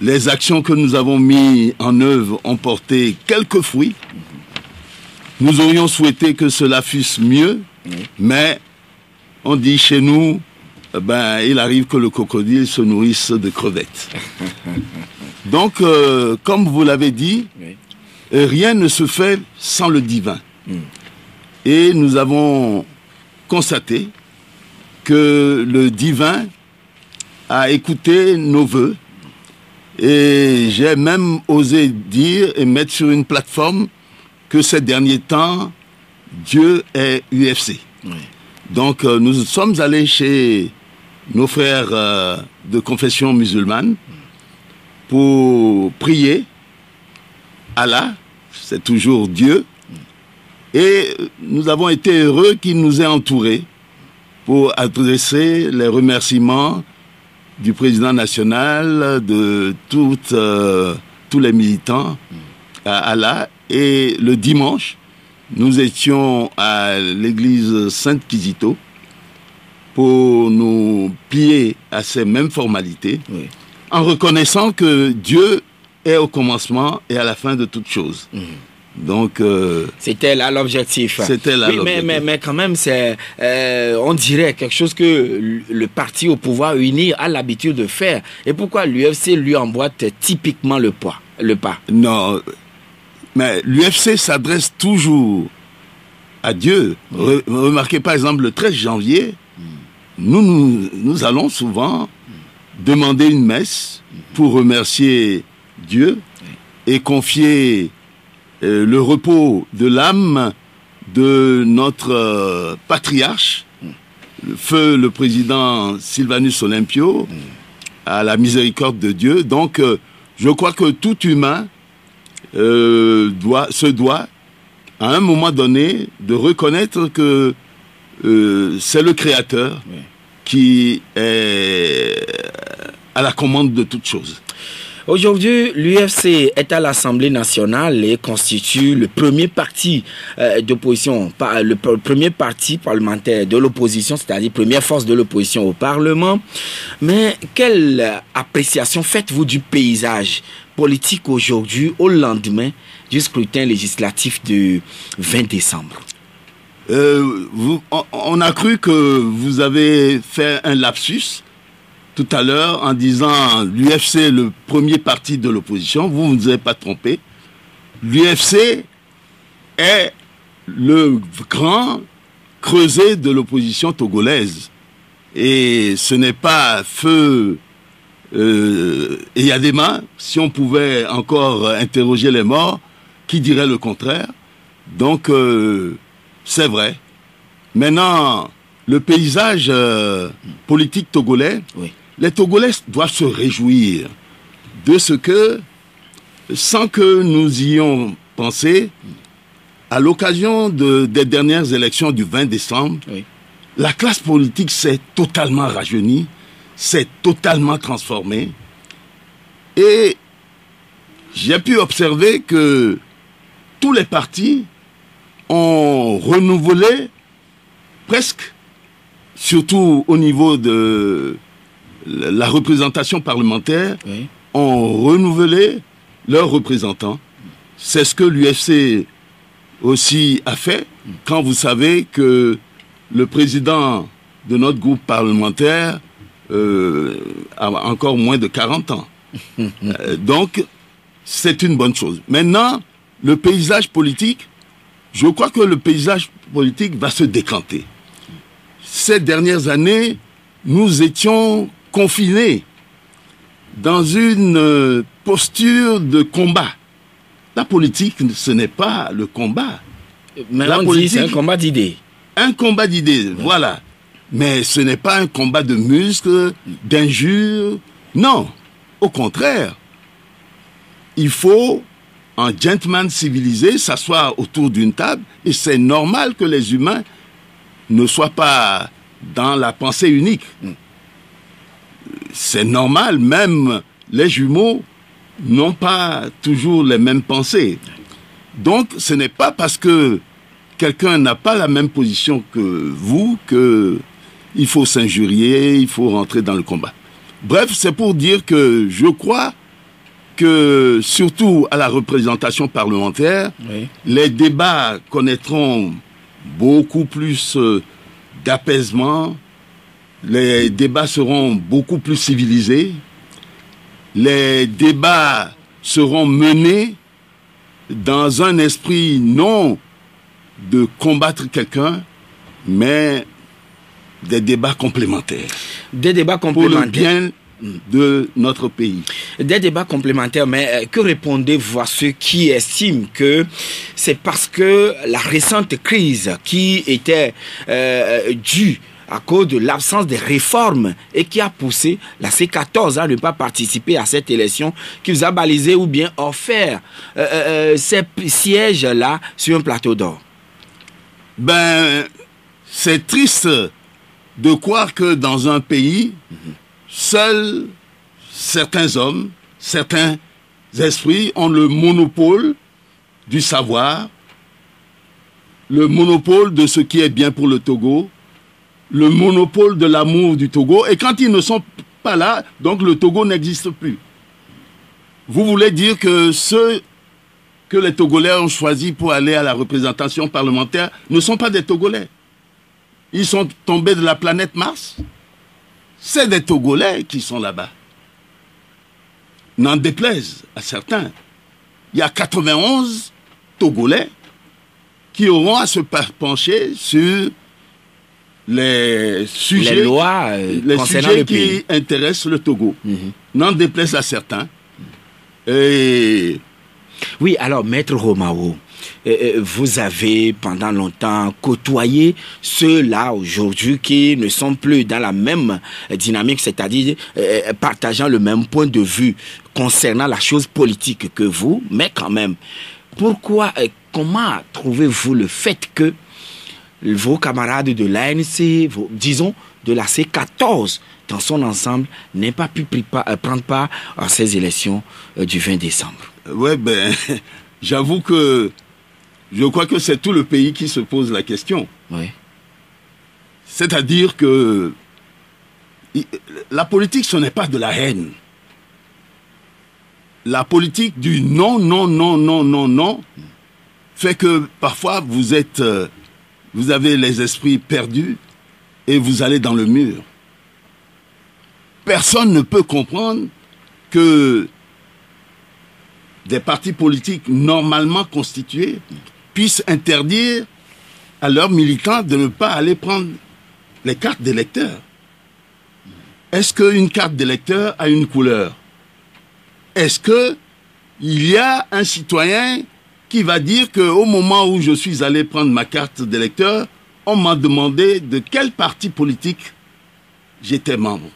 Les actions que nous avons mises en œuvre ont porté quelques fruits. Nous aurions souhaité que cela fût mieux, mais on dit chez nous, il arrive que le crocodile se nourrisse de crevettes. Donc, comme vous l'avez dit, rien ne se fait sans le divin. Et nous avons constaté que le divin a écouté nos vœux. Et j'ai même osé dire et mettre sur une plateforme que ces derniers temps, Dieu est UFC. Donc nous sommes allés chez nos frères de confession musulmane pour prier Allah, c'est toujours Dieu, et nous avons été heureux qu'il nous ait entourés pour adresser les remerciements du président national, de tous les militants à Allah. Et le dimanche, nous étions à l'église Sainte-Kizito pour nous plier à ces mêmes formalités, en reconnaissant que Dieu est au commencement et à la fin de toutes choses. Donc, c'était là l'objectif. C'était là l'objectif. Mais quand même, c'est, on dirait quelque chose que le parti au pouvoir uni a l'habitude de faire. Et pourquoi l'UFC lui emboîte typiquement le pas? Non, mais l'UFC s'adresse toujours à Dieu. Remarquez par exemple le 13 janvier, nous allons souvent demander une messe pour remercier Dieu et confier le repos de l'âme de notre patriarche, le président Sylvanus Olympio, à la miséricorde de Dieu. Donc, je crois que tout humain se doit, à un moment donné, de reconnaître que c'est le Créateur qui est à la commande de toutes choses. Aujourd'hui, l'UFC est à l'Assemblée nationale et constitue le premier parti d'opposition, le premier parti parlementaire de l'opposition, c'est-à-dire première force de l'opposition au Parlement. Mais quelle appréciation faites-vous du paysage politique aujourd'hui, au lendemain du scrutin législatif du 20 décembre? On a cru que vous avez fait un lapsus tout à l'heure en disant l'UFC le premier parti de l'opposition. Vous ne vous avez pas trompé. L'UFC est le grand creuset de l'opposition togolaise. Et ce n'est pas feu Eyadema. Si on pouvait encore interroger les morts, qui dirait le contraire? Donc, c'est vrai. Maintenant, le paysage politique togolais, les Togolais doivent se réjouir de ce que, sans que nous y ayons pensé, à l'occasion des dernières élections du 20 décembre, la classe politique s'est totalement rajeunie, s'est totalement transformée. Et j'ai pu observer que tous les partis ont renouvelé presque, surtout au niveau de la représentation parlementaire, ont renouvelé leurs représentants. C'est ce que l'UFC aussi a fait, quand vous savez que le président de notre groupe parlementaire a encore moins de 40 ans. Donc, c'est une bonne chose. Maintenant, le paysage politique, je crois que le paysage politique va se décanter. Ces dernières années, nous étions confinés dans une posture de combat. La politique, ce n'est pas le combat. Mais la politique, c'est un combat d'idées. Un combat d'idées, voilà. Mais ce n'est pas un combat de muscles, d'injures. Non, au contraire. Il faut, un gentleman civilisé, s'asseoir autour d'une table, et c'est normal que les humains ne soient pas dans la pensée unique. C'est normal, même les jumeaux n'ont pas toujours les mêmes pensées. Donc, ce n'est pas parce que quelqu'un n'a pas la même position que vous qu'il faut s'injurier, il faut rentrer dans le combat. Bref, c'est pour dire que je crois que, surtout à la représentation parlementaire, Oui. les débats connaîtront beaucoup plus d'apaisement, les débats seront beaucoup plus civilisés, les débats seront menés dans un esprit non de combattre quelqu'un, mais des débats complémentaires. Des débats Pour le complémentaires. bien de notre pays. Des débats complémentaires, mais que répondez-vous à ceux qui estiment que c'est parce que la récente crise qui était due à cause de l'absence de réformes et qui a poussé la C14 à ne pas participer à cette élection, qui vous a balisé ou bien offert ces sièges-là sur un plateau d'or? Ben, c'est triste de croire que dans un pays, seuls certains hommes, certains esprits ont le monopole du savoir, le monopole de ce qui est bien pour le Togo, le monopole de l'amour du Togo. Et quand ils ne sont pas là, donc le Togo n'existe plus. Vous voulez dire que ceux que les Togolais ont choisis pour aller à la représentation parlementaire ne sont pas des Togolais. Ils sont tombés de la planète Mars. C'est des Togolais qui sont là-bas. N'en déplaise à certains. Il y a 91 Togolais qui auront à se pencher sur les sujets, les lois les concernant sujets le pays qui intéressent le Togo. N'en déplaise à certains. Et oui, alors, Maître Romao, vous avez pendant longtemps côtoyé ceux-là aujourd'hui qui ne sont plus dans la même dynamique, c'est-à-dire partageant le même point de vue concernant la chose politique que vous, mais quand même, pourquoi, comment trouvez-vous le fait que vos camarades de l'ANC, disons de la C14 dans son ensemble, n'aient pas pu prendre part à ces élections du 20 décembre? ouais, ben, j'avoue que je crois que c'est tout le pays qui se pose la question. Oui. C'est-à-dire que la politique, ce n'est pas de la haine. La politique du non, non, non, non, non, non, fait que parfois vous avez les esprits perdus et vous allez dans le mur. Personne ne peut comprendre que des partis politiques normalement constitués puissent interdire à leurs militants de ne pas aller prendre les cartes d'électeurs. Est-ce qu'une carte d'électeur a une couleur? Est-ce qu'il y a un citoyen qui va dire qu'au moment où je suis allé prendre ma carte d'électeur, on m'a demandé de quel parti politique j'étais membre?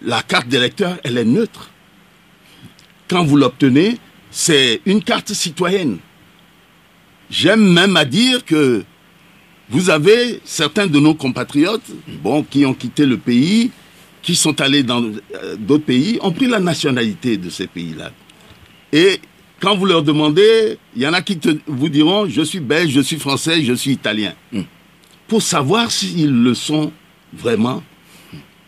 La carte d'électeur, elle est neutre. Quand vous l'obtenez, c'est une carte citoyenne. J'aime même à dire que vous avez certains de nos compatriotes, qui ont quitté le pays, qui sont allés dans d'autres pays, ont pris la nationalité de ces pays-là. Et quand vous leur demandez, il y en a qui vous diront, je suis belge, je suis français, je suis italien. Pour savoir s'ils le sont vraiment,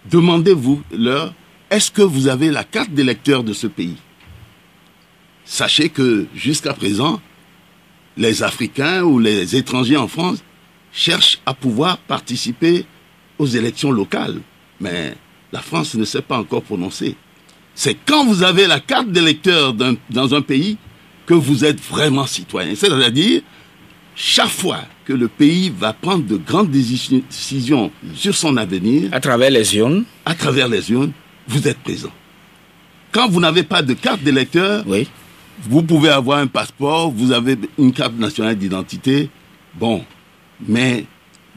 demandez-vous leur, est-ce que vous avez la carte d'électeur de ce pays? Sachez que jusqu'à présent, les Africains ou les étrangers en France cherchent à pouvoir participer aux élections locales. Mais la France ne s'est pas encore prononcée. C'est quand vous avez la carte d'électeur dans un pays que vous êtes vraiment citoyen. C'est-à-dire, chaque fois que le pays va prendre de grandes décisions sur son avenir, à travers les urnes, vous êtes présent. Quand vous n'avez pas de carte d'électeur, oui, vous pouvez avoir un passeport, vous avez une carte nationale d'identité, mais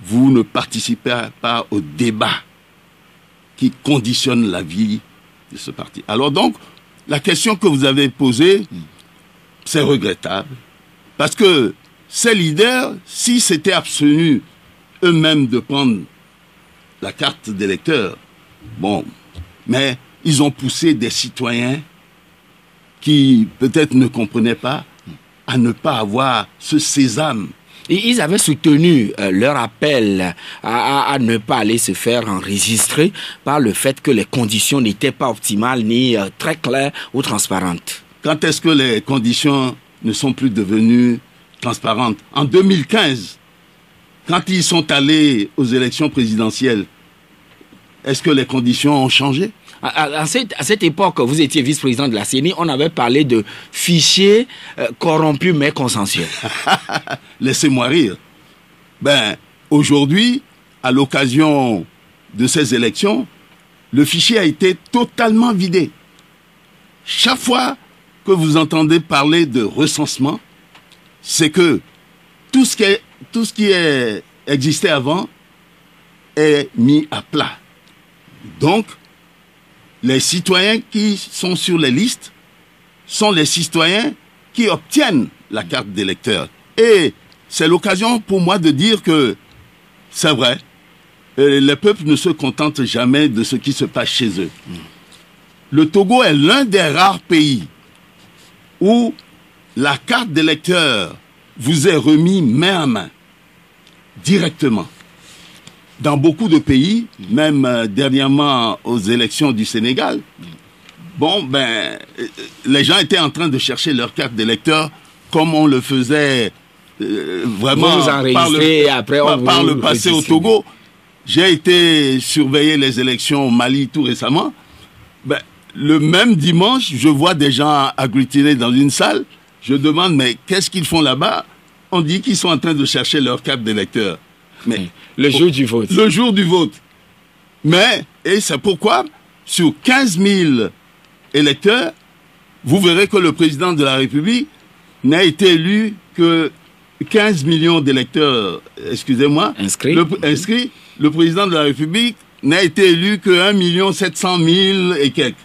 vous ne participez pas au débat qui conditionne la vie de ce parti. Alors donc, la question que vous avez posée, c'est regrettable, parce que ces leaders, s'ils s'étaient abstenus eux-mêmes de prendre la carte d'électeur, mais ils ont poussé des citoyens qui peut-être ne comprenaient pas à ne pas avoir ce sésame Ils avaient soutenu leur appel à ne pas aller se faire enregistrer par le fait que les conditions n'étaient pas optimales ni très claires ou transparentes. Quand est-ce que les conditions ne sont plus devenues transparentes? En 2015, quand ils sont allés aux élections présidentielles, est-ce que les conditions ont changé? À cette époque, vous étiez vice-président de la CENI, on avait parlé de fichiers corrompus mais consensuels. Laissez-moi rire. Aujourd'hui, à l'occasion de ces élections, le fichier a été totalement vidé. Chaque fois que vous entendez parler de recensement, c'est que tout ce qui existait avant est mis à plat. Donc, les citoyens qui sont sur les listes sont les citoyens qui obtiennent la carte d'électeur. Et c'est l'occasion pour moi de dire que c'est vrai, les peuples ne se contentent jamais de ce qui se passe chez eux. Le Togo est l'un des rares pays où la carte d'électeur vous est remise main à main, directement. Dans beaucoup de pays, même dernièrement aux élections du Sénégal, les gens étaient en train de chercher leur carte d'électeur comme on le faisait vraiment par le passé au Togo. J'ai été surveiller les élections au Mali tout récemment. Le même dimanche, je vois des gens agglutinés dans une salle. Je demande, mais qu'est-ce qu'ils font là-bas? On dit qu'ils sont en train de chercher leur carte d'électeur. Mais le jour du vote. Le jour du vote. Et c'est pourquoi, sur 15 000 électeurs, vous verrez que le président de la République n'a été élu que 15 millions d'électeurs, excusez-moi, inscrits. Le président de la République n'a été élu que 1 700 000 et quelques.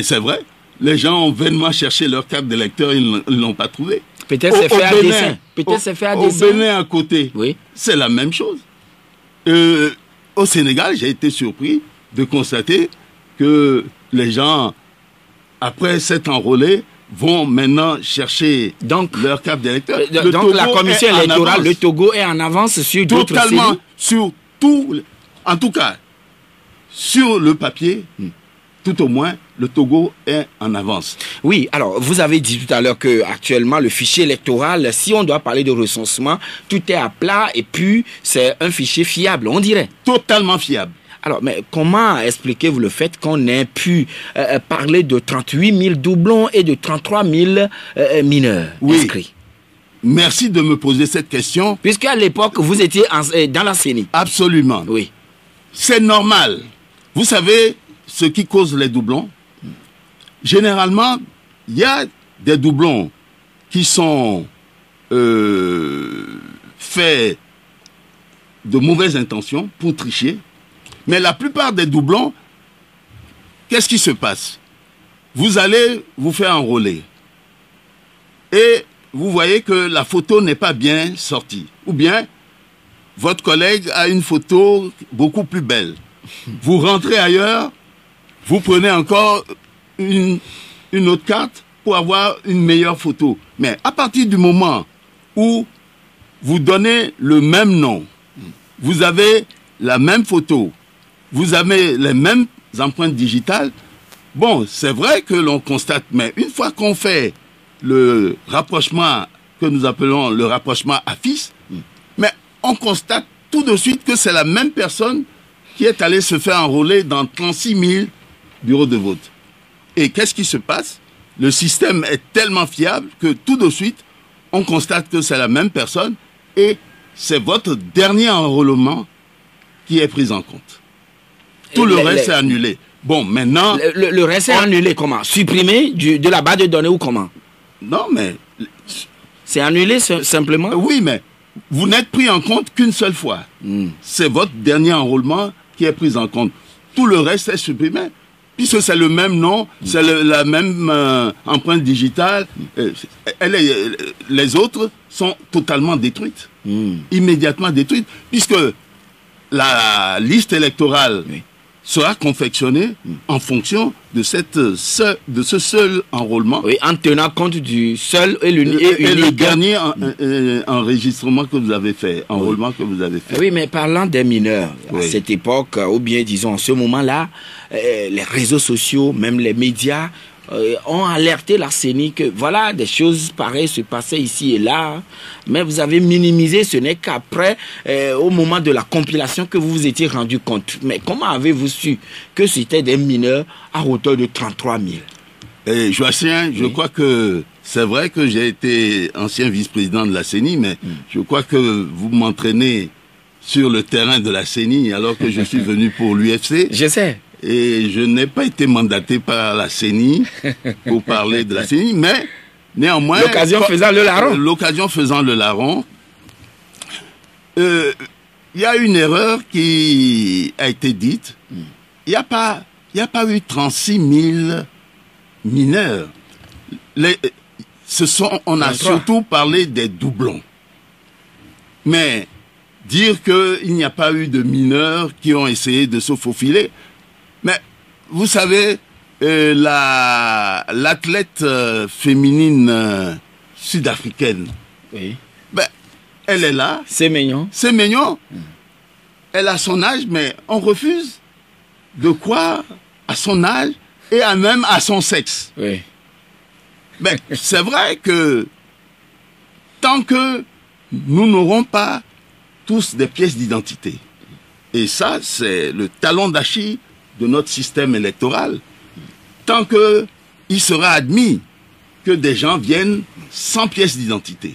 C'est vrai, les gens ont vainement cherché leur carte d'électeur, ils ne l'ont pas trouvé. Peut-être c'est fait à dessein. Peut-être c'est fait à dessein. Au Bénin à côté, oui. C'est la même chose. Au Sénégal, j'ai été surpris de constater que les gens, après s'être enrôlés, vont maintenant chercher leur carte d'électeur. Donc la commission électorale, le Togo est en avance sur d'autres séries. Totalement, sur tout, en tout cas, sur le papier, tout au moins, le Togo est en avance. Oui, alors vous avez dit tout à l'heure que actuellement le fichier électoral, si on doit parler de recensement, tout est à plat et puis c'est un fichier fiable, on dirait. Totalement fiable. Alors, mais comment expliquez-vous le fait qu'on ait pu parler de 38 000 doublons et de 33 000 mineurs inscrits? Merci de me poser cette question. Puisqu'à l'époque, vous étiez dans la CENI. Absolument. Oui. C'est normal. Vous savez ce qui cause les doublons? Généralement, il y a des doublons qui sont faits de mauvaises intentions pour tricher. Mais la plupart des doublons, qu'est-ce qui se passe? Vous allez vous faire enrôler. Et vous voyez que la photo n'est pas bien sortie. Ou bien, votre collègue a une photo beaucoup plus belle. Vous rentrez ailleurs, vous prenez encore une autre carte pour avoir une meilleure photo. Mais à partir du moment où vous donnez le même nom, vous avez la même photo, vous avez les mêmes empreintes digitales, bon, c'est vrai que l'on constate, mais une fois qu'on fait le rapprochement que nous appelons le rapprochement AFIS, mais on constate tout de suite que c'est la même personne qui est allée se faire enrôler dans 36 000 bureaux de vote. Et qu'est-ce qui se passe? Le système est tellement fiable que tout de suite, on constate que c'est la même personne et c'est votre dernier enrôlement qui est pris en compte. Tout le reste est annulé. Bon, maintenant... Le reste est annulé comment? Supprimé de la base de données ou comment? Non, mais... C'est annulé simplement? Oui, mais vous n'êtes pris en compte qu'une seule fois. C'est votre dernier enrôlement qui est pris en compte. Tout le reste est supprimé. Puisque c'est le même nom, c'est la même empreinte digitale. Les autres sont totalement détruites. Immédiatement détruites. Puisque la liste électorale sera confectionné en fonction de ce seul enrôlement. Oui, en tenant compte du seul et le dernier enregistrement que vous avez fait, enrôlement que vous avez fait. Oui, mais parlant des mineurs, Oui. à cette époque, ou bien disons en ce moment-là, les réseaux sociaux, même les médias, ont alerté la CENI que voilà, des choses pareilles se passaient ici et là, mais vous avez minimisé, ce n'est qu'après, au moment de la compilation, que vous vous étiez rendu compte. Mais comment avez-vous su que c'était des mineurs à hauteur de 33 000? Et Joachim, je crois que c'est vrai que j'ai été ancien vice-président de la CENI, mais je crois que vous m'entraînez sur le terrain de la CENI alors que je suis venu pour l'UFC. Je sais. Et je n'ai pas été mandaté par la CENI pour parler de la CENI, mais néanmoins... L'occasion faisant le larron. L'occasion faisant le larron. Il y a une erreur qui a été dite. Il n'y a pas eu 36 000 mineurs. On a surtout parlé des doublons. Mais dire qu'il n'y a pas eu de mineurs qui ont essayé de se faufiler... Mais vous savez, l'athlète féminine sud-africaine, oui. Ben, elle est là. C'est mignon. C'est mignon. Elle a son âge, mais on refuse de croire à son âge et même à son sexe. Oui. Ben, c'est vrai que tant que nous n'aurons pas tous des pièces d'identité, et ça, c'est le talon d'Achille de notre système électoral, tant qu'il sera admis que des gens viennent sans pièce d'identité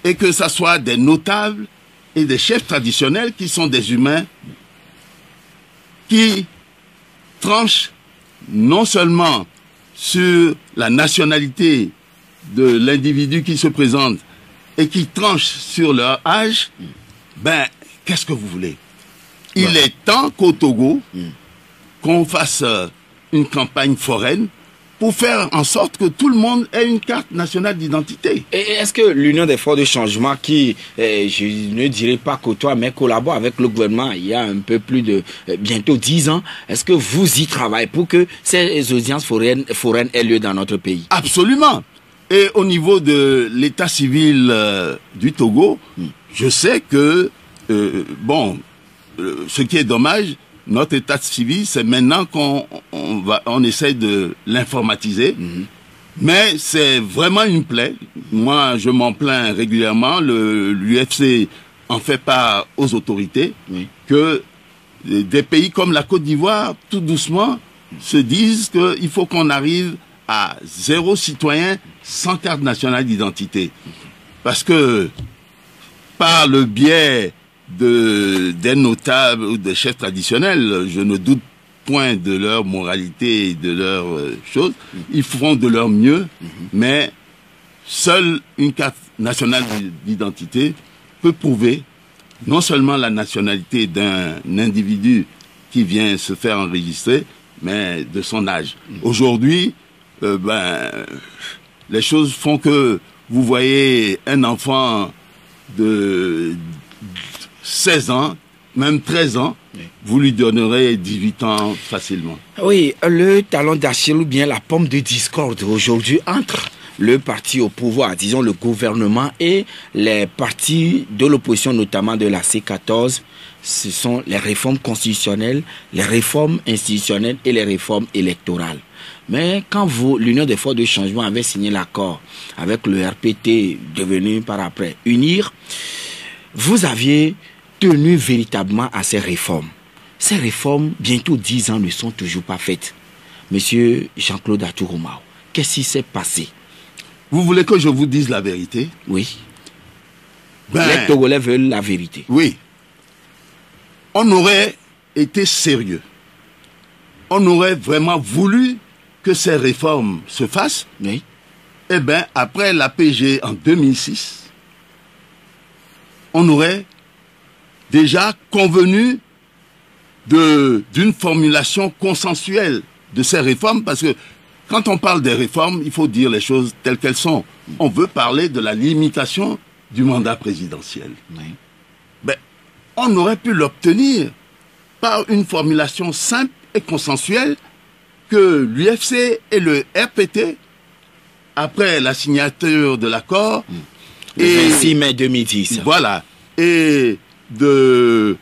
et que ce soit des notables et des chefs traditionnels qui sont des humains qui tranchent non seulement sur la nationalité de l'individu qui se présente et qui tranchent sur leur âge, ben, qu'est-ce que vous voulez? Il est temps qu'au Togo, qu'on fasse une campagne foraine pour faire en sorte que tout le monde ait une carte nationale d'identité. Et est-ce que l'Union des forces de changement qui, je ne dirais pas côtoie, mais collabore avec le gouvernement il y a un peu plus de bientôt 10 ans, est-ce que vous y travaillez pour que ces audiences foraines aient lieu dans notre pays? Absolument. Et au niveau de l'état civil du Togo, je sais que, ce qui est dommage, notre état civil, c'est maintenant qu'on essaie de l'informatiser. Mais c'est vraiment une plaie. Moi, je m'en plains régulièrement. L'UFC en fait part aux autorités que des pays comme la Côte d'Ivoire, tout doucement, se disent qu'il faut qu'on arrive à 0 citoyen sans carte nationale d'identité. Parce que par le biais des notables ou des chefs traditionnels, je ne doute point de leur moralité et de leurs choses, ils feront de leur mieux, mais seule une carte nationale d'identité peut prouver non seulement la nationalité d'un individu qui vient se faire enregistrer, mais de son âge. Aujourd'hui, les choses font que vous voyez un enfant de 16 ans, même 13 ans, vous lui donnerez 18 ans facilement. Oui, le talon d'Achille ou bien la pomme de discorde aujourd'hui entre le parti au pouvoir, disons le gouvernement, et les partis de l'opposition, notamment de la C14, ce sont les réformes constitutionnelles, les réformes institutionnelles et les réformes électorales. Mais quand l'Union des forces de changement avait signé l'accord avec le RPT, devenu par après UNIR, vous aviez tenu véritablement à ces réformes. Ces réformes, bientôt 10 ans, ne sont toujours pas faites. Monsieur Jean-Claude Atouroumao, qu'est-ce qui s'est passé? Vous voulez que je vous dise la vérité? Oui. Les Togolais veulent la vérité. Oui. On aurait été sérieux. On aurait vraiment voulu que ces réformes se fassent. Oui. Eh bien, après l'APG en 2006, on aurait déjà convenu d'une formulation consensuelle de ces réformes, parce que quand on parle des réformes, il faut dire les choses telles qu'elles sont. On veut parler de la limitation du mandat présidentiel. Oui. Ben, on aurait pu l'obtenir par une formulation simple et consensuelle que l'UFC et le RPT, après la signature de l'accord, le 26 mai 2010. Voilà. Et de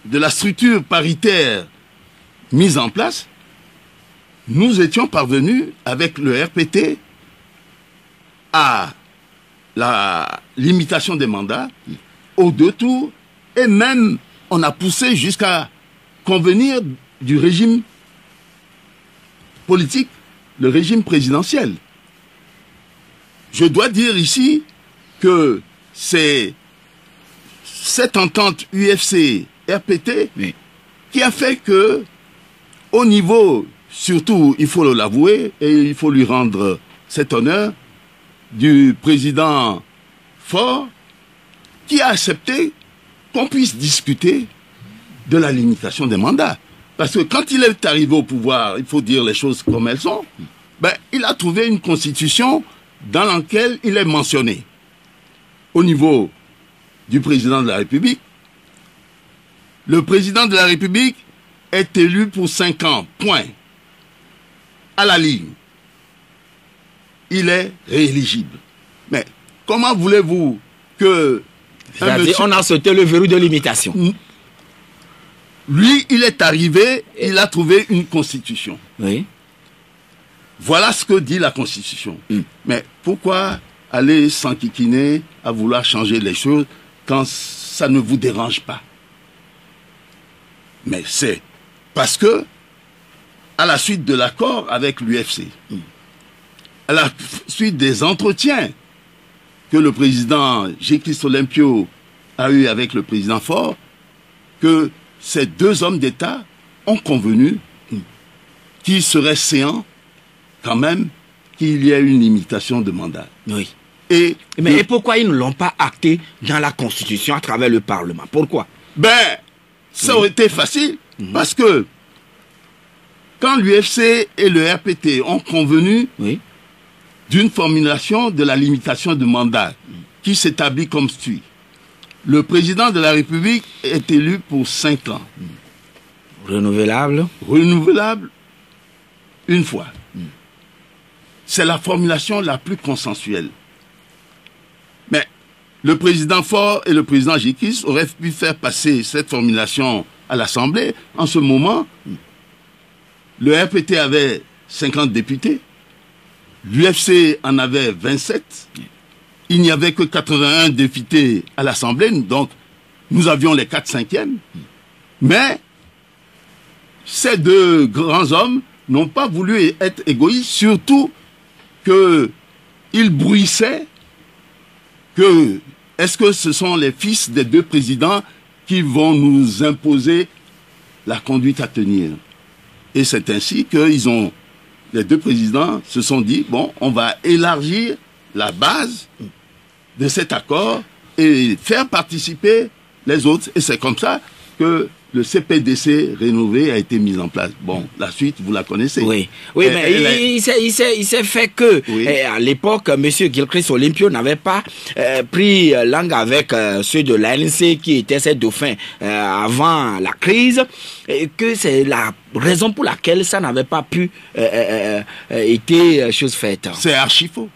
la structure paritaire mise en place, nous étions parvenus avec le RPT à la limitation des mandats aux 2 tours, et même on a poussé jusqu'à convenir du régime politique, le régime présidentiel. Je dois dire ici que c'est cette entente UFC-RPT qui a fait que, au niveau, surtout, il faut l'avouer, et il faut lui rendre cet honneur, du président Faure, qui a accepté qu'on puisse discuter de la limitation des mandats. Parce que quand il est arrivé au pouvoir, il faut dire les choses comme elles sont, il a trouvé une constitution dans laquelle il est mentionné, au niveau du président de la République, le président de la République est élu pour 5 ans, point. À la ligne. Il est rééligible. Mais comment voulez-vous que... C'est-à-dire, on a sauté le verrou de limitation. Lui, il est arrivé, il a trouvé une constitution. Oui. Voilà ce que dit la constitution. Mais pourquoi aller s'enquiquiner à vouloir changer les choses quand ça ne vous dérange pas? Mais c'est parce que, à la suite de l'accord avec l'UFC, à la suite des entretiens que le président J-Christ Olympio a eu avec le président Faure, que ces 2 hommes d'État ont convenu qu'il serait séant quand même qu'il y ait une limitation de mandat. Oui. Et pourquoi ils ne l'ont pas acté dans la Constitution à travers le Parlement? Pourquoi? Ça aurait été facile, parce que quand l'UFC et le RPT ont convenu d'une formulation de la limitation de mandat qui s'établit comme suit. Le président de la République est élu pour 5 ans. Renouvelable? Renouvelable une fois. C'est la formulation la plus consensuelle. Mais le président Faure et le président J-Christ auraient pu faire passer cette formulation à l'Assemblée. En ce moment, le RPT avait 50 députés, l'UFC en avait 27, il n'y avait que 81 députés à l'Assemblée, donc nous avions les 4/5e. Mais ces 2 grands hommes n'ont pas voulu être égoïstes, surtout qu'ils bruissaient que est-ce que ce sont les fils des 2 présidents qui vont nous imposer la conduite à tenir? Et c'est ainsi que les 2 présidents se sont dit, bon, on va élargir la base de cet accord et faire participer les autres. Et c'est comme ça que le CPDC rénové a été mis en place. Bon, la suite, vous la connaissez. Oui, mais il s'est fait que, à l'époque, M. J-Christ Olympio n'avait pas pris langue avec ceux de l'ANC qui étaient ses dauphins avant la crise, et que c'est la raison pour laquelle ça n'avait pas pu être chose faite. C'est archi faux.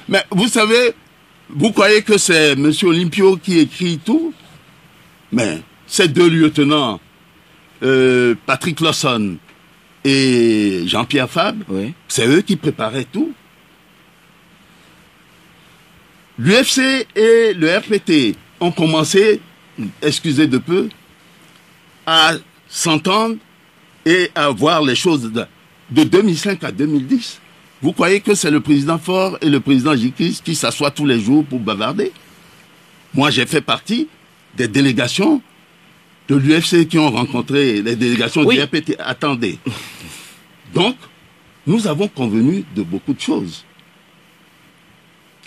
Mais vous savez, vous croyez que c'est M. Olympio qui écrit tout? Mais ces 2 lieutenants, Patrick Lawson et Jean-Pierre Fabre, c'est eux qui préparaient tout. L'UFC et le RPT ont commencé, excusez de peu, à s'entendre et à voir les choses de 2005 à 2010. Vous croyez que c'est le président Faure et le président J-Christ qui s'assoient tous les jours pour bavarder? Moi, j'ai fait partie des délégations de l'UFC qui ont rencontré les délégations du RPT. Attendez. Donc, nous avons convenu de beaucoup de choses.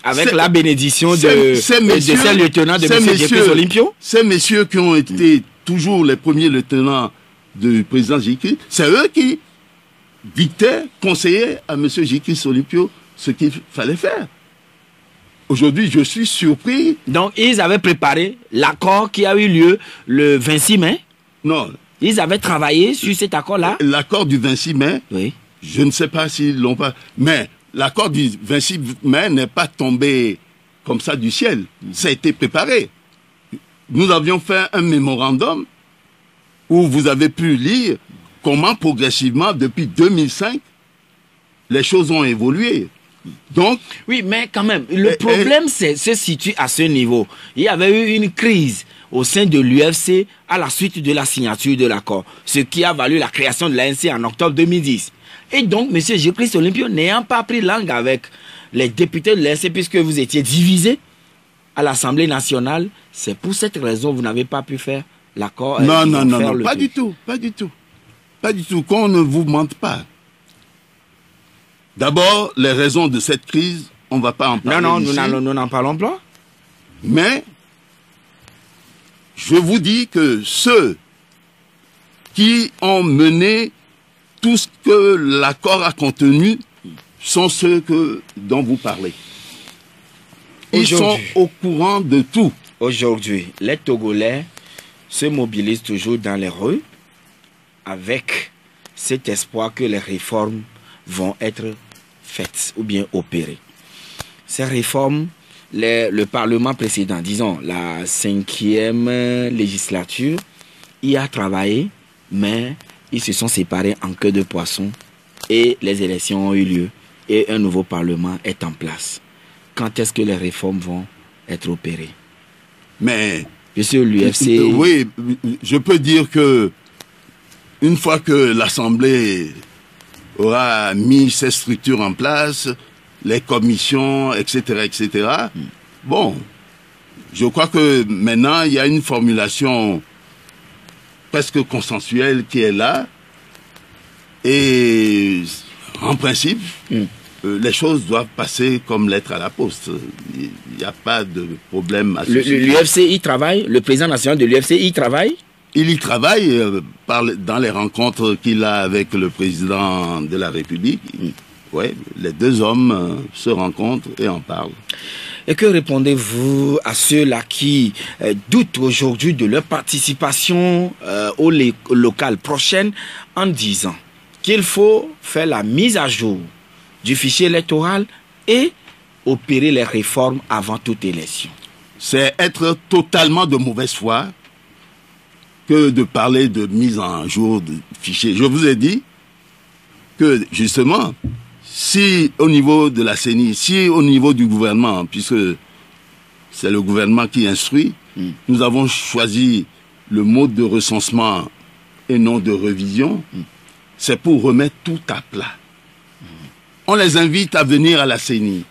Avec la bénédiction de ces lieutenants de M. J-Christ Olympio? Ces messieurs qui ont été toujours les premiers lieutenants du président J-Christ, c'est eux qui dictaient, conseillaient à M. J-Christ Olympio ce qu'il fallait faire. aujourd'hui, je suis surpris. Donc, ils avaient préparé l'accord qui a eu lieu le 26 mai. Non. Ils avaient travaillé sur cet accord-là. L'accord du 26 mai, oui. Je ne sais pas s'ils l'ont pas. Mais l'accord du 26 mai n'est pas tombé comme ça du ciel. Ça a été préparé. Nous avions fait un mémorandum où vous avez pu lire comment progressivement, depuis 2005, les choses ont évolué. Donc, oui, mais quand même, le problème se situe à ce niveau. Il y avait eu une crise au sein de l'UFC à la suite de la signature de l'accord, ce qui a valu la création de l'ANC en octobre 2010. Et donc, M. Jécris Olympio, n'ayant pas pris langue avec les députés de l'ANC, puisque vous étiez divisés à l'Assemblée nationale, c'est pour cette raison que vous n'avez pas pu faire l'accord. Non, pas du tout, pas du tout. Pas du tout, qu'on ne vous mente pas. D'abord, les raisons de cette crise, on ne va pas en parler. Non, nous n'en parlons pas. Mais, je vous dis que ceux qui ont mené tout ce que l'accord a contenu sont ceux dont vous parlez. Ils sont au courant de tout. Aujourd'hui, les Togolais se mobilisent toujours dans les rues avec cet espoir que les réformes vont être faites ou bien opérées. Ces réformes, le Parlement précédent, disons la 5e législature, y a travaillé, mais ils se sont séparés en queue de poisson et les élections ont eu lieu et un nouveau Parlement est en place. Quand est-ce que les réformes vont être opérées? Mais, monsieur l'UFC... Oui, je peux dire que une fois que l'Assemblée aura mis ses structures en place, les commissions, etc., bon, je crois que maintenant, il y a une formulation presque consensuelle qui est là. Et en principe, les choses doivent passer comme lettre à la poste. Il n'y a pas de problème à ce sujet. L'UFC y travaille, le président national de l'UFC y travaille. Il y travaille dans les rencontres qu'il a avec le président de la République. Ouais, les deux hommes se rencontrent et en parlent. Et que répondez-vous à ceux-là qui doutent aujourd'hui de leur participation aux locales prochaines en disant qu'il faut faire la mise à jour du fichier électoral et opérer les réformes avant toute élection? C'est être totalement de mauvaise foi que de parler de mise en jour de fichier. Je vous ai dit que, justement, si au niveau de la CENI, si au niveau du gouvernement, puisque c'est le gouvernement qui instruit, nous avons choisi le mode de recensement et non de révision, c'est pour remettre tout à plat. On les invite à venir à la CENI.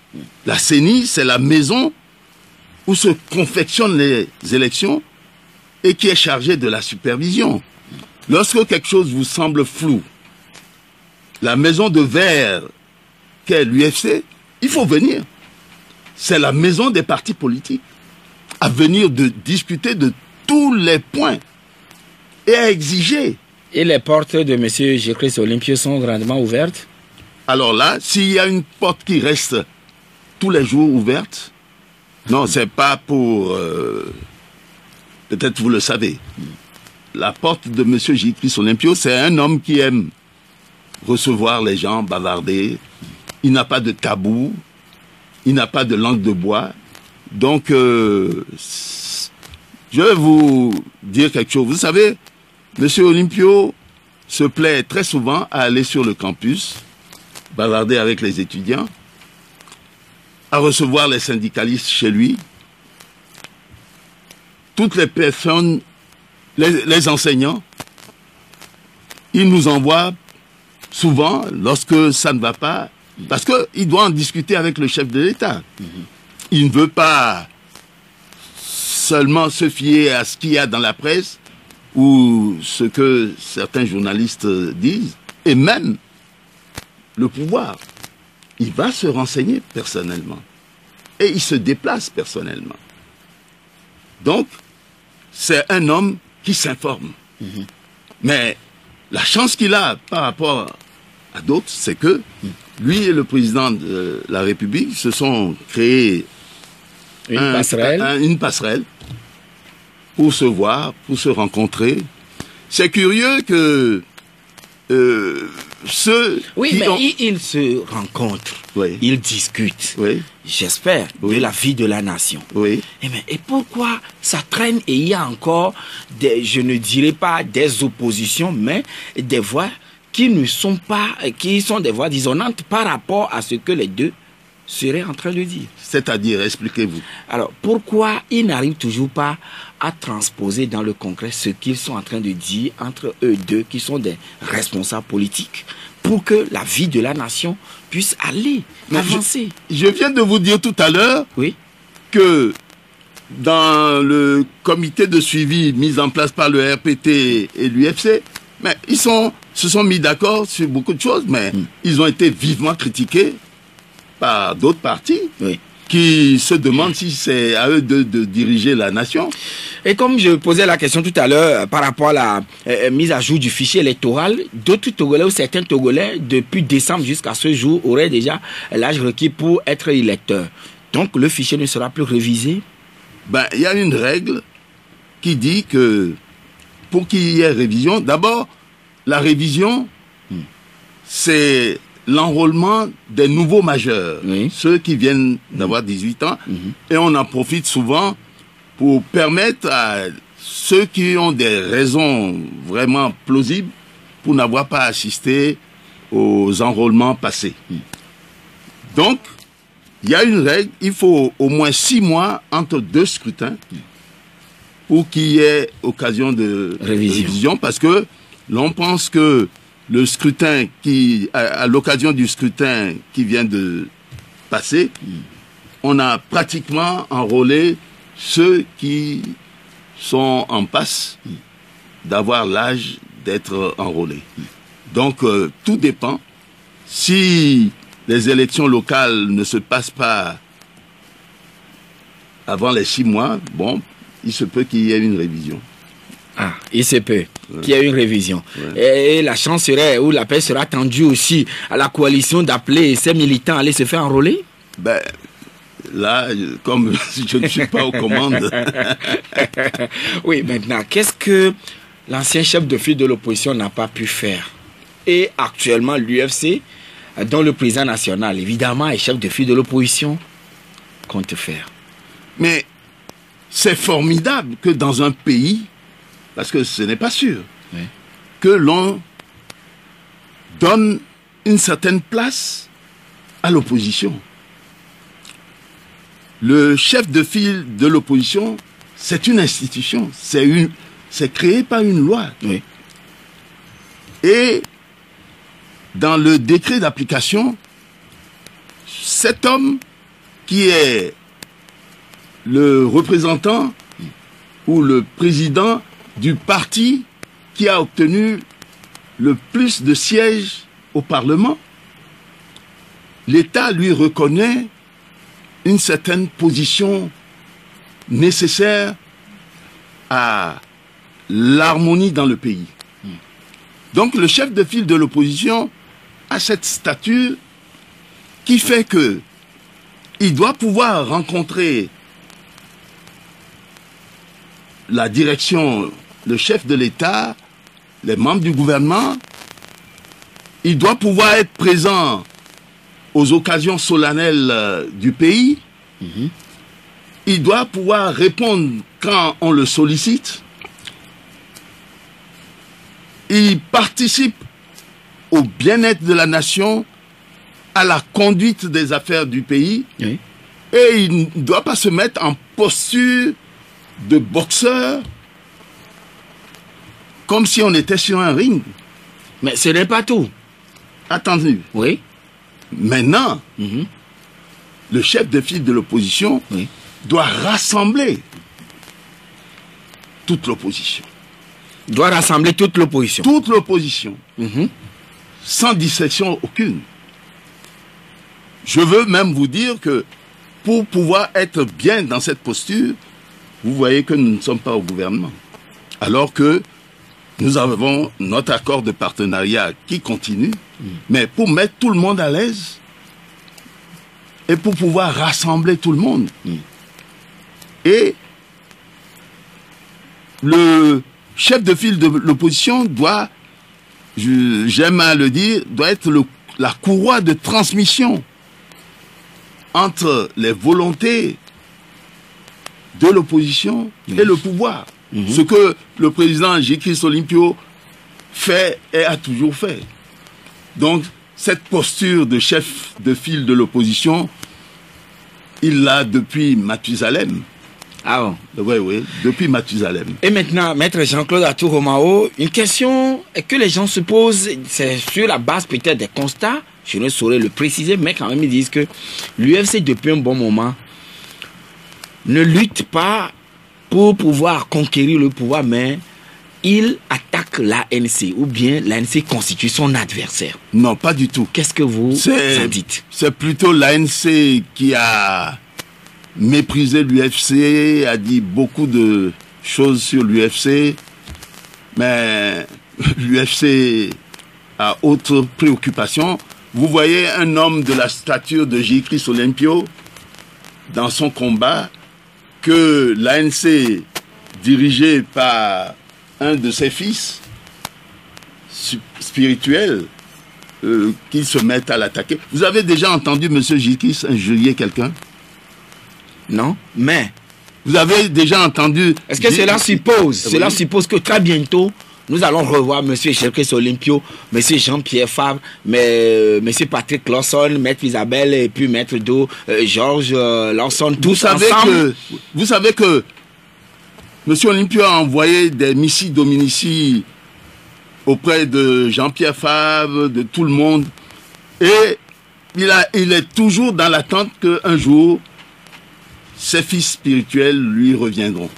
La CENI, c'est la maison où se confectionnent les élections et qui est chargée de la supervision. Lorsque quelque chose vous semble flou, la maison de verre qu'est l'UFC, il faut venir. C'est la maison des partis politiques à venir de discuter de tous les points et à exiger. Et les portes de M. Jécris Olympio sont grandement ouvertes? Alors là, s'il y a une porte qui reste tous les jours ouverte, non, c'est pas pour... peut-être vous le savez. La porte de M. Jécris Olympio, c'est un homme qui aime recevoir les gens, bavarder. Il n'a pas de tabou, il n'a pas de langue de bois. Donc, je vais vous dire quelque chose. Vous savez, M. Olympio se plaît très souvent à aller sur le campus, bavarder avec les étudiants, à recevoir les syndicalistes chez lui. Toutes les personnes, les enseignants, il nous envoie souvent, lorsque ça ne va pas, parce qu'il doit en discuter avec le chef de l'État. Il ne veut pas seulement se fier à ce qu'il y a dans la presse ou ce que certains journalistes disent, et même le pouvoir. Il va se renseigner personnellement et il se déplace personnellement. Donc, c'est un homme qui s'informe. Mais la chance qu'il a par rapport à d'autres, c'est que lui et le président de la République se sont créés une passerelle pour se voir, pour se rencontrer. C'est curieux que ils se rencontrent, ils discutent, j'espère, de la vie de la nation. Et pourquoi ça traîne et il y a encore je ne dirais pas des oppositions, mais des voix qui sont des voix dissonantes par rapport à ce que les deux seraient en train de dire. C'est-à-dire, expliquez-vous. Alors, pourquoi ils n'arrivent toujours pas à transposer dans le concret ce qu'ils sont en train de dire entre eux deux, qui sont des responsables politiques, pour que la vie de la nation puisse avancer. Je viens de vous dire tout à l'heure que dans le comité de suivi mis en place par le RPT et l'UFC, mais se sont mis d'accord sur beaucoup de choses, mais ils ont été vivement critiqués par d'autres partis qui se demandent si c'est à eux de diriger la nation. Et comme je posais la question tout à l'heure par rapport à la mise à jour du fichier électoral, d'autres Togolais ou certains Togolais, depuis décembre jusqu'à ce jour, auraient déjà l'âge requis pour être électeurs. Donc le fichier ne sera plus révisé? Il y a une règle qui dit que pour qu'il y ait révision, d'abord, la révision, c'est l'enrôlement des nouveaux majeurs, ceux qui viennent d'avoir 18 ans, et on en profite souvent pour permettre à ceux qui ont des raisons vraiment plausibles pour n'avoir pas assisté aux enrôlements passés. Donc, il y a une règle, il faut au moins 6 mois entre 2 scrutins pour qu'il y ait occasion de révision, parce que l'on pense que le scrutin à l'occasion du scrutin qui vient de passer, on a pratiquement enrôlé ceux qui sont en passe d'avoir l'âge d'être enrôlés. Donc, tout dépend. Si les élections locales ne se passent pas avant les 6 mois, il se peut qu'il y ait une révision. Il se peut qu'il y ait une révision. Et la chance serait, ou l'appel sera tendu aussi à la coalition d'appeler ces militants à aller se faire enrôler? Là, comme je ne suis pas aux commandes. Oui, maintenant, qu'est-ce que l'ancien chef de file de l'opposition n'a pas pu faire? Et actuellement, l'UFC, dont le président national, évidemment, est chef de file de l'opposition, compte faire. Mais c'est formidable que dans un pays, parce que ce n'est pas sûr, que l'on donne une certaine place à l'opposition. Le chef de file de l'opposition, c'est une institution, c'est créé par une loi. Et dans le décret d'application, cet homme qui est le représentant ou le président du parti qui a obtenu le plus de sièges au Parlement, l'État lui reconnaît une certaine position nécessaire à l'harmonie dans le pays. Donc le chef de file de l'opposition a cette stature qui fait que il doit pouvoir rencontrer la direction, le chef de l'État, les membres du gouvernement. Il doit pouvoir être présent aux occasions solennelles du pays. Il doit pouvoir répondre quand on le sollicite. Il participe au bien-être de la nation, à la conduite des affaires du pays. Et il ne doit pas se mettre en posture de boxeur comme si on était sur un ring. Mais ce n'est pas tout. Attendez. Oui. Maintenant, le chef de file de l'opposition doit rassembler toute l'opposition. Doit rassembler toute l'opposition. Toute l'opposition. Sans dissection aucune. Je veux même vous dire que pour pouvoir être bien dans cette posture, vous voyez que nous ne sommes pas au gouvernement. Alors que nous avons notre accord de partenariat qui continue, mais pour mettre tout le monde à l'aise et pour pouvoir rassembler tout le monde, Et le chef de file de l'opposition doit, j'aime à le dire, doit être la courroie de transmission entre les volontés de l'opposition et le pouvoir. Ce que le président J-Christ Olympio fait et a toujours fait. Donc, cette posture de chef de file de l'opposition, il l'a depuis Mathusalem. Ah bon? Oui, depuis Mathusalem. Et maintenant, maître Jean-Claude Atou-Romao, une question que les gens se posent, c'est sur la base peut-être des constats, je ne saurais le préciser, mais quand même ils disent que l'UFC depuis un bon moment ne lutte pas pour pouvoir conquérir le pouvoir, mais il attaque l'ANC, ou bien l'ANC constitue son adversaire. Non, pas du tout. Qu'est-ce que vous en dites? C'est plutôt l'ANC qui a méprisé l'UFC, a dit beaucoup de choses sur l'UFC, mais l'UFC a autre préoccupation. Vous voyez un homme de la stature de J-Christ Olympio dans son combat, que l'ANC, dirigé par un de ses fils spirituels, qui se mettent à l'attaquer. Vous avez déjà entendu M. J-Christ injurier quelqu'un? Non, mais... Vous avez déjà entendu... Est-ce que cela suppose que très bientôt, nous allons revoir M. J-Christ Olympio, M. Jean-Pierre Fabre, M. Patrick Lawson, Maître Isabelle et puis Maître Do, Georges Lawson, tous ensemble? Vous savez que M. Olympio a envoyé des missiles dominici auprès de Jean-Pierre Fabre, de tout le monde, et il est toujours dans l'attente qu'un jour, ses fils spirituels lui reviendront.